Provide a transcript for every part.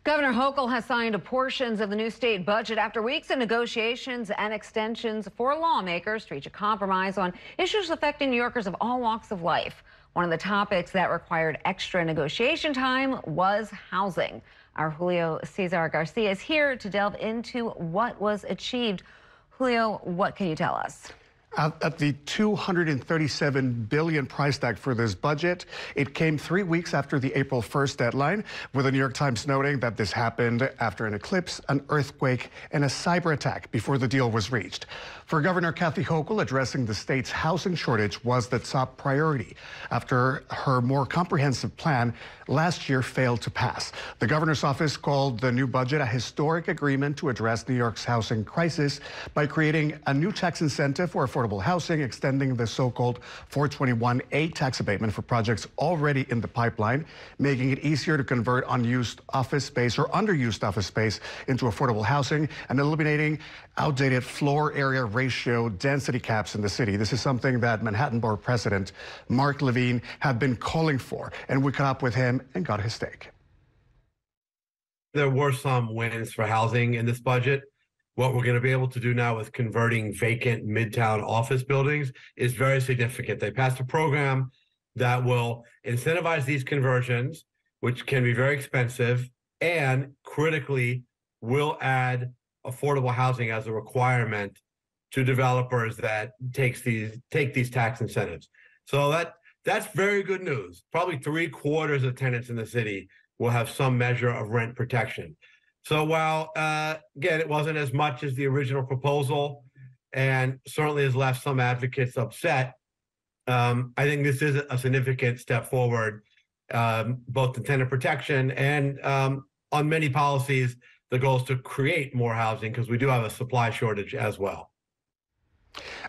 Governor Hochul has signed portions of the new state budget after weeks of negotiations and extensions for lawmakers to reach a compromise on issues affecting New Yorkers of all walks of life. One of the topics that required extra negotiation time was housing. Our Julio Cesar Garcia is here to delve into what was achieved. Julio, what can you tell us? At the $237 billion price tag for this budget, it came 3 weeks after the April 1st deadline, with the New York Times noting that this happened after an eclipse, an earthquake, and a cyber attack before the deal was reached. For Governor Kathy Hochul, addressing the state's housing shortage was the top priority after her more comprehensive plan last year failed to pass. The governor's office called the new budget a historic agreement to address New York's housing crisis by creating a new tax incentive for affordable housing, extending the so-called 421A tax abatement for projects already in the pipeline, making it easier to convert unused office space or underused office space into affordable housing, and eliminating outdated floor area ratio density caps in the city. This is something that Manhattan Borough President Mark Levine had been calling for, and we caught up with him and got his take. There were some wins for housing in this budget. What we're going to be able to do now with converting vacant Midtown office buildings is very significant. They passed a program that will incentivize these conversions, which can be very expensive, and critically will add affordable housing as a requirement to developers that take these tax incentives. So that's very good news. Probably 3/4 of tenants in the city will have some measure of rent protection. So while, again, it wasn't as much as the original proposal and certainly has left some advocates upset, I think this is a significant step forward, both in tenant protection and on many policies. The goal is to create more housing because we do have a supply shortage as well.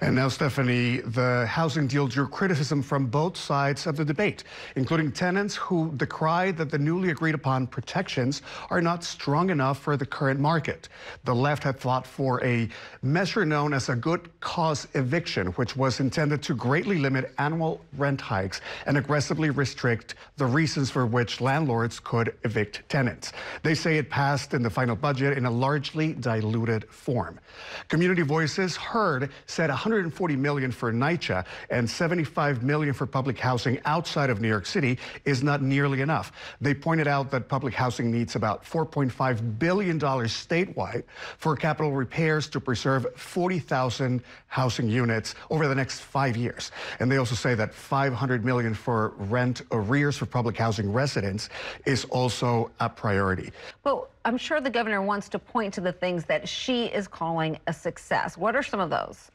And now, Stephanie, the housing deal drew criticism from both sides of the debate, including tenants who decry that the newly agreed upon protections are not strong enough for the current market. The left had fought for a measure known as a good cause eviction, which was intended to greatly limit annual rent hikes and aggressively restrict the reasons for which landlords could evict tenants. They say it passed in the final budget in a largely diluted form. Community Voices heard said $140 million for NYCHA and $75 million for public housing outside of New York City is not nearly enough. They pointed out that public housing needs about $4.5 billion statewide for capital repairs to preserve 40,000 housing units over the next 5 years. And they also say that $500 million for rent arrears for public housing residents is also a priority. Well, I'm sure the governor wants to point to the things that she is calling a success. What are some of those?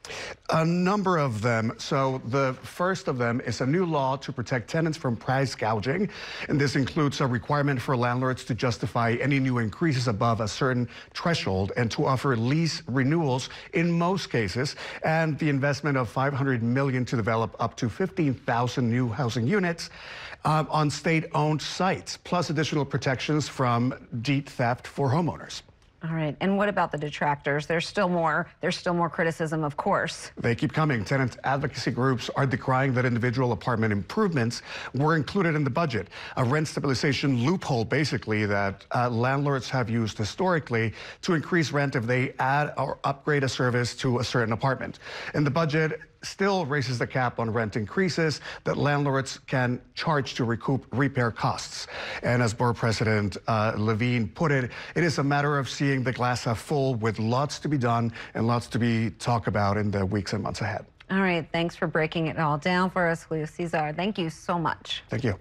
A number of them. So the first of them is a new law to protect tenants from price gouging. And this includes a requirement for landlords to justify any new increases above a certain threshold and to offer lease renewals in most cases, and the investment of $500 million to develop up to 15,000 new housing units on state-owned sites, plus additional protections from deed theft for homeowners. All right. And what about the detractors? There's still more criticism, of course. They keep coming. Tenant advocacy groups are decrying that individual apartment improvements were included in the budget. A rent stabilization loophole, basically, that landlords have used historically to increase rent if they add or upgrade a service to a certain apartment. And the budget still raises the cap on rent increases that landlords can charge to recoup repair costs. And as Borough President Levine put it, it is a matter of seeing the glass half full, with lots to be done and lots to be talked about in the weeks and months ahead. All right. Thanks for breaking it all down for us, Julio Cesar. Thank you so much. Thank you.